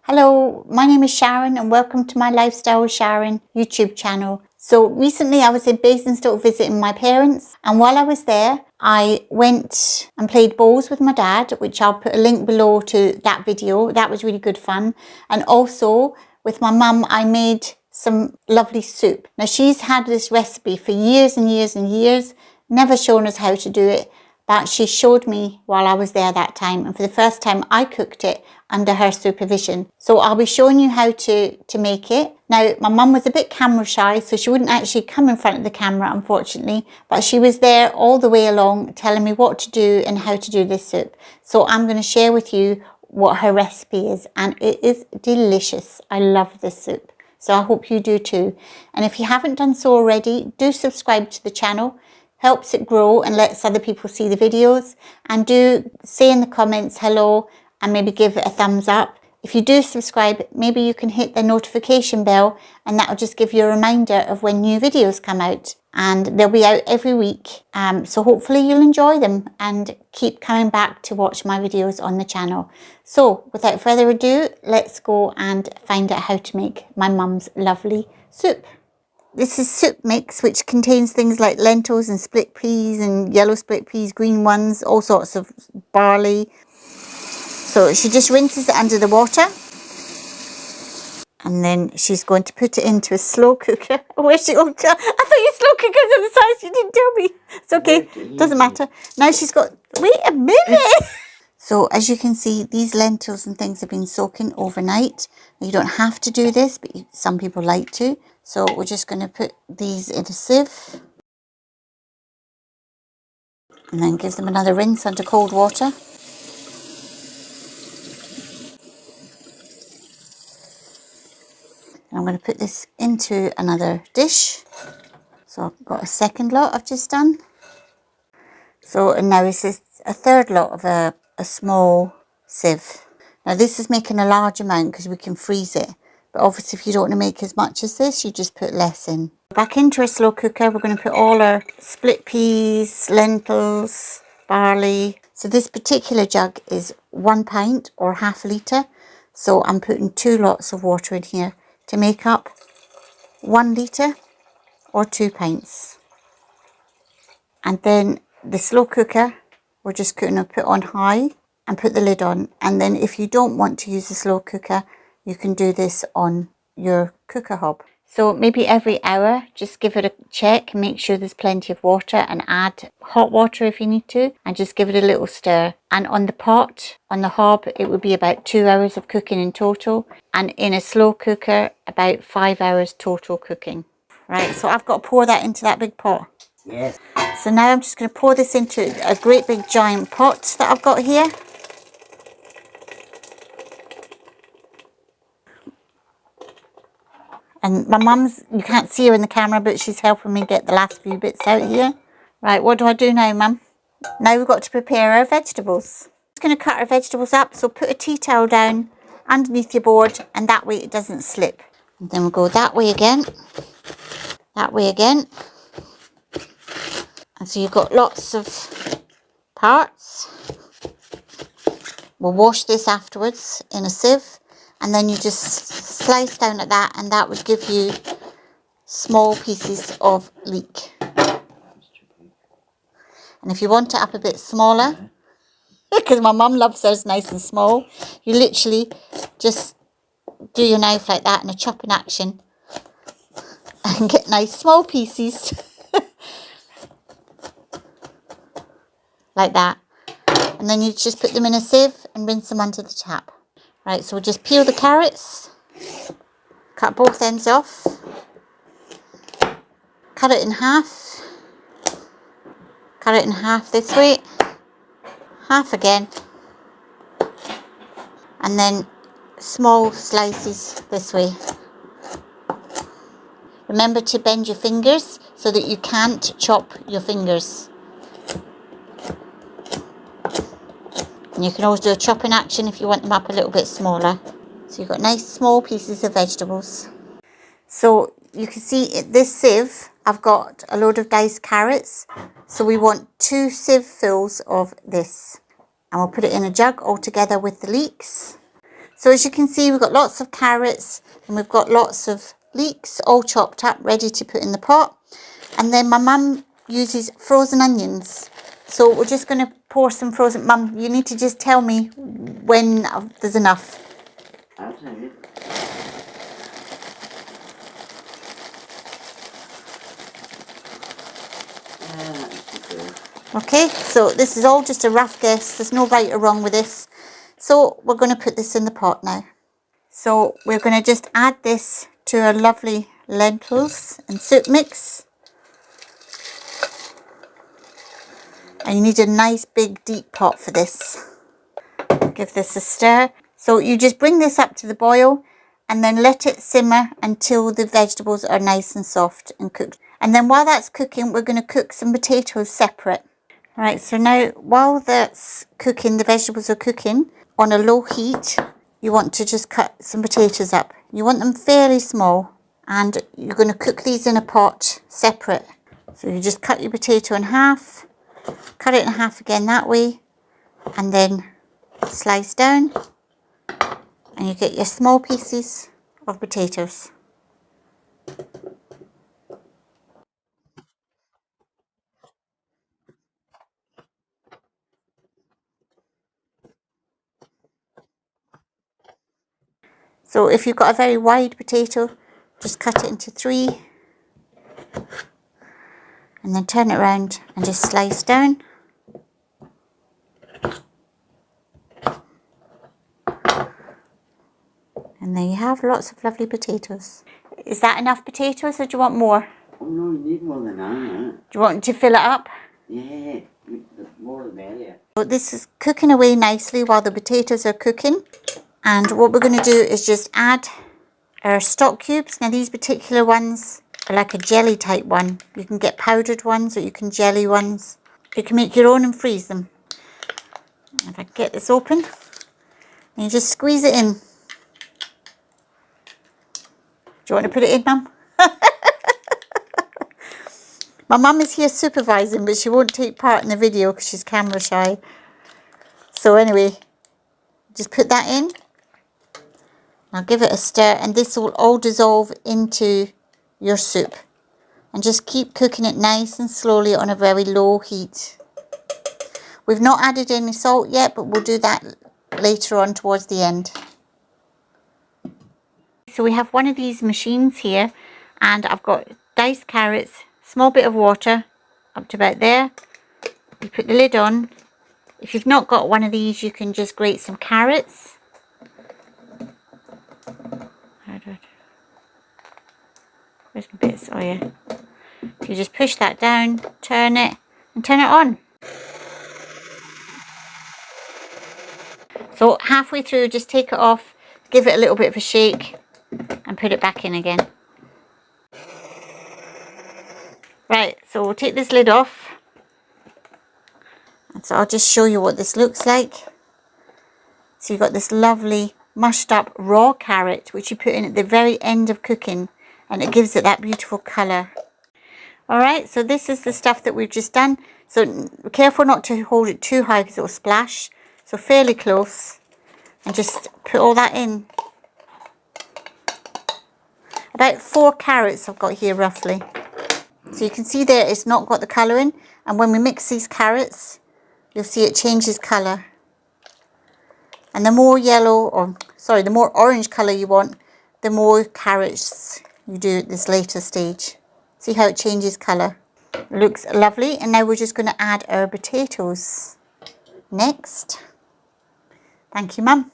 Hello, my name is Sharon and welcome to my Lifestyle with Sharon YouTube channel. So recently I was in Basingstoke visiting my parents, and while I was there I went and played bowls with my dad, which I'll put a link below to that video. That was really good fun. And also with my mum I made some lovely soup. Now she's had this recipe for years and years and years, never shown us how to do it, but she showed me while I was there that time, and for the first time I cooked it under her supervision. So I'll be showing you how to make it. Now my mum was a bit camera shy, so she wouldn't actually come in front of the camera unfortunately, but she was there all the way along telling me what to do and how to do this soup. So I'm going to share with you what her recipe is, and it is delicious. I love this soup, so I hope you do too. And if you haven't done so already, do subscribe to the channel. Helps it grow and lets other people see the videos. And do say in the comments hello and maybe give it a thumbs up. If you do subscribe, maybe you can hit the notification bell, and that will just give you a reminder of when new videos come out, and they'll be out every week. So hopefully you'll enjoy them and keep coming back to watch my videos on the channel. So without further ado, let's go and find out how to make my mum's lovely soup. This is soup mix, which contains things like lentils and split peas and yellow split peas, green ones, all sorts of barley. So she just rinses it under the water, and then she's going to put it into a slow cooker. Where's she? Oh, I thought you slow cookers on the side. You didn't tell me. It's okay. Doesn't matter. Now she's got. Wait a minute. So as you can see, these lentils and things have been soaking overnight. You don't have to do this, but some people like to. So we're just going to put these in a sieve and then give them another rinse under cold water. And I'm going to put this into another dish. So I've got a second lot I've just done. So, and now this is a third lot of a small sieve. Now this is making a large amount because we can freeze it. But obviously if you don't want to make as much as this, you just put less in. Back into a slow cooker, we're going to put all our split peas, lentils, barley. So this particular jug is 1 pint or half a litre. So I'm putting 2 lots of water in here to make up 1 litre or 2 pints. And then the slow cooker, we're just going to put on high and put the lid on. And then if you don't want to use a slow cooker, you can do this on your cooker hob. So maybe every hour, just give it a check, make sure there's plenty of water, and add hot water if you need to, and just give it a little stir. And on the pot, on the hob, it would be about 2 hours of cooking in total. And in a slow cooker, about 5 hours total cooking. Right, so I've got to pour that into that big pot. Yes. So now I'm just going to pour this into a great big giant pot that I've got here. And my mum's, you can't see her in the camera, but she's helping me get the last few bits out here. Right, what do I do now, Mum? Now we've got to prepare our vegetables. I'm just going to cut our vegetables up, so put a tea towel down underneath your board, and that way it doesn't slip. And then we'll go that way again. That way again. And so you've got lots of parts. We'll wash this afterwards in a sieve, and then you just slice down at that, and that would give you small pieces of leek. And if you want it up a bit smaller, because my mum loves hers nice and small, you literally just do your knife like that in a chopping action and get nice small pieces like that. And then you just put them in a sieve and rinse them under the tap. Right, so we'll just peel the carrots, cut both ends off, cut it in half, cut it in half this way, half again, and then small slices this way. Remember to bend your fingers so that you can't chop your fingers. And you can always do a chopping action if you want them up a little bit smaller. So you've got nice small pieces of vegetables. So you can see this sieve, I've got a load of diced carrots. So we want 2 sieve fills of this. And we'll put it in a jug all together with the leeks. So as you can see, we've got lots of carrots and we've got lots of leeks all chopped up, ready to put in the pot. And then my mum uses frozen onions. So we're just going to pour some frozen... Mum, you need to just tell me when there's enough. I'll tell you. Okay, so this is all just a rough guess. There's no right or wrong with this. So we're going to put this in the pot now. So we're going to just add this to our lovely lentils and soup mix. And you need a nice big deep pot for this. Give this a stir. So you just bring this up to the boil and then let it simmer until the vegetables are nice and soft and cooked. And then while that's cooking, we're going to cook some potatoes separate. All right, so now while that's cooking, the vegetables are cooking on a low heat, you want to just cut some potatoes up. You want them fairly small and you're going to cook these in a pot separate. So you just cut your potato in half, cut it in half again that way, and then slice down, and you get your small pieces of potatoes. So if you've got a very wide potato, just cut it into 3 and then turn it around and just slice down. And there you have lots of lovely potatoes. Is that enough potatoes or do you want more? Oh no, you need more than that. Do you want to fill it up? Yeah, more than that, yeah. So this is cooking away nicely while the potatoes are cooking. And what we're going to do is just add our stock cubes. Now these particular ones are like a jelly type one. You can get powdered ones or you can jelly ones. You can make your own and freeze them. If I get this open, and you just squeeze it in. Do you want to put it in, Mum? My mum is here supervising, but she won't take part in the video because she's camera shy. So anyway, just put that in. I'll give it a stir and this will all dissolve into your soup. And just keep cooking it nice and slowly on a very low heat. We've not added any salt yet, but we'll do that later on towards the end. So we have one of these machines here and I've got diced carrots, small bit of water up to about there. You put the lid on. If you've not got one of these, you can just grate some carrots. Where's my bits? Oh yeah. So you just push that down, turn it and turn it on. So halfway through, just take it off, give it a little bit of a shake and put it back in again. Right, so we'll take this lid off. And so I'll just show you what this looks like. So you've got this lovely mushed up raw carrot, which you put in at the very end of cooking, and it gives it that beautiful colour. Alright, so this is the stuff that we've just done. So be careful not to hold it too high because it will splash. So fairly close. And just put all that in. About 4 carrots I've got here roughly. So you can see there it's not got the colour in. And when we mix these carrots, you'll see it changes colour. And the more yellow, or sorry, the more orange colour you want, the more carrots you do at this later stage. See how it changes colour? It looks lovely. And now we're just going to add our potatoes next. Thank you, Mum.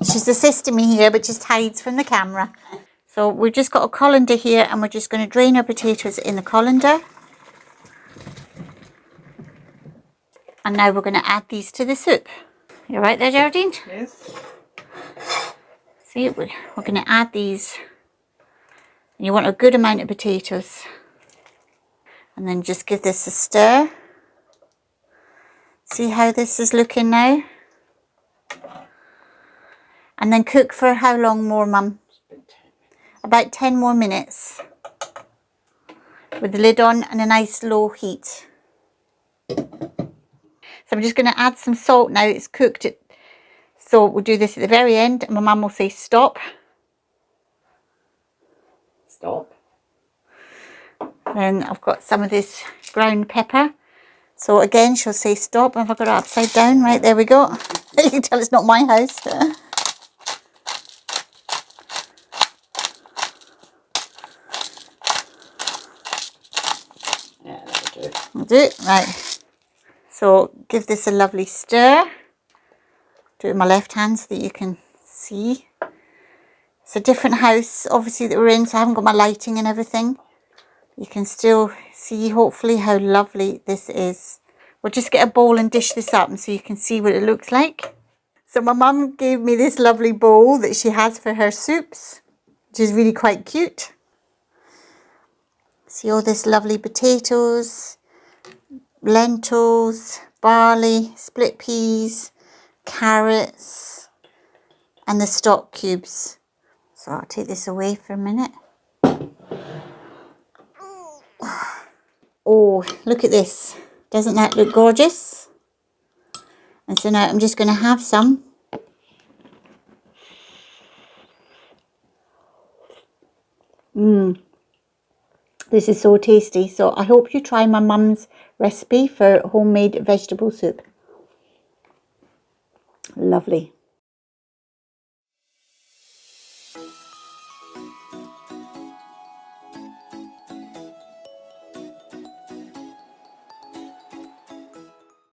She's assisting me here, but just hides from the camera. So we've just got a colander here and we're just going to drain our potatoes in the colander. And now we're going to add these to the soup. You right there, Geraldine? Yes. See, we're going to add these You want a good amount of potatoes. And then just give this a stir. See how this is looking now? And then cook for how long more, Mum? About 10 more minutes. With the lid on and a nice low heat. So I'm just going to add some salt now. It's cooked. So we'll do this at the very end. And my mum will say stop. Stop. Then I've got some of this ground pepper. So again, she'll say stop. Have I got it upside down? Right, there we go. You can tell it's not my house. Yeah, that'll do. I'll do it. Right. So give this a lovely stir. Do it with my left hand so that you can see. It's a different house, obviously, that we're in, so I haven't got my lighting and everything. You can still see, hopefully, how lovely this is. We'll just get a bowl and dish this up and so you can see what it looks like. So my mum gave me this lovely bowl that she has for her soups, which is really quite cute. See all this lovely potatoes, lentils, barley, split peas, carrots, and the stock cubes. So I'll take this away for a minute. Oh, look at this. Doesn't that look gorgeous? And so now I'm just going to have some. This is so tasty. So I hope you try my mum's recipe for homemade vegetable soup. Lovely.